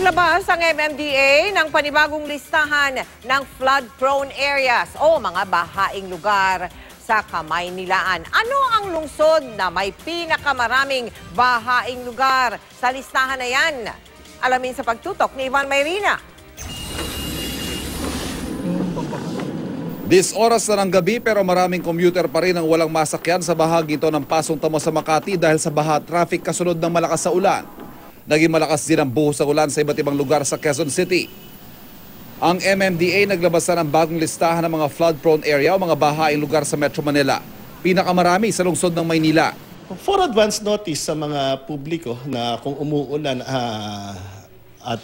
Naglabas ang MMDA ng panibagong listahan ng flood-prone areas o mga bahaing lugar sa Kamaynilaan. Ano ang lungsod na may pinakamaraming bahaing lugar sa listahan na yan? Alamin sa pagtutok ni Ivan Mayrina. This oras na ng gabi pero maraming commuter pa rin ang walang masakyan sa bahagi ito ng Pasong Tamo sa Makati dahil sa baha traffic kasunod ng malakas sa ulan. Naging malakas din ang buhos ng ulan sa iba't ibang lugar sa Quezon City. Ang MMDA naglabas na ng bagong listahan ng mga flood-prone area o mga bahaing lugar sa Metro Manila. Pinakamarami sa lungsod ng Maynila. For advance notice sa mga publiko na kung umuulan at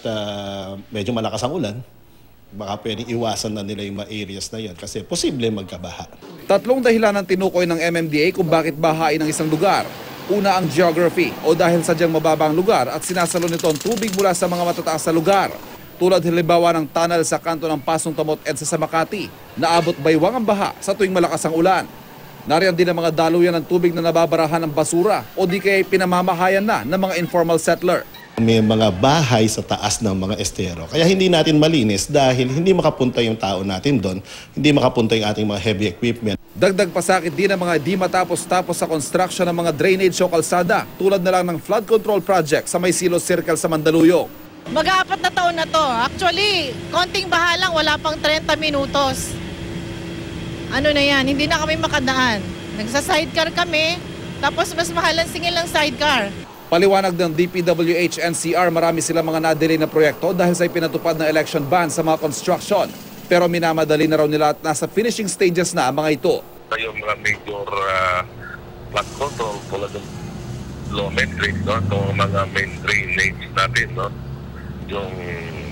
medyo malakas ang ulan, baka pwedeng iwasan na nila yung mga areas na yan kasi posible magkabaha. Tatlong dahilan ang tinukoy ng MMDA kung bakit bahain ang isang lugar. Una ang geography o dahil sadyang mababang lugar at sinasalo nito ang tubig mula sa mga matataas na lugar. Tulad halimbawa ng tunnel sa kanto ng Pasong Tamo at EDSA sa Makati, naabot baywang ang baha sa tuwing malakas ang ulan. Nariyan din ang mga daluyan ng tubig na nababarahan ng basura o di kaya pinamamahayan na ng mga informal settler. May mga bahay sa taas ng mga estero. Kaya hindi natin malinis dahil hindi makapunta yung tao natin doon, hindi makapunta yung ating mga heavy equipment. Dagdag pasakit din ang mga di matapos-tapos sa construction ng mga drainage o kalsada tulad na lang ng flood control project sa May Silos Circle sa Mandaluyong. Mag-aapat na taon na to. Actually, konting baha lang, wala pang 30 minutos. Ano na yan, hindi na kami makadaan. Nagsa-sidecar kami, tapos mas mahal ang singil ng sidecar. Paliwanag ng DPWH NCR, marami silang mga na-delay na proyekto dahil sa ipinatupad na election ban sa mga construction. Pero minamadali na raw nila at nasa finishing stages na ang mga ito. Yung mga major flood control tulad ng low metric, no? Itong mga main drainage natin, no? Yung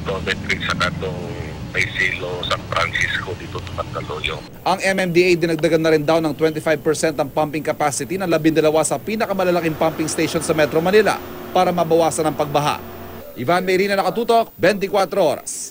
low metric sa katong May Silo, San Francisco, dito sa Mandaluyong. Ang MMDA dinagdagan na rin daw ng 25% ang pumping capacity ng 12 sa pinakamalalaking pumping station sa Metro Manila para mabawasan ang pagbaha. Ivan Mayrina, nakatutok, 24 oras.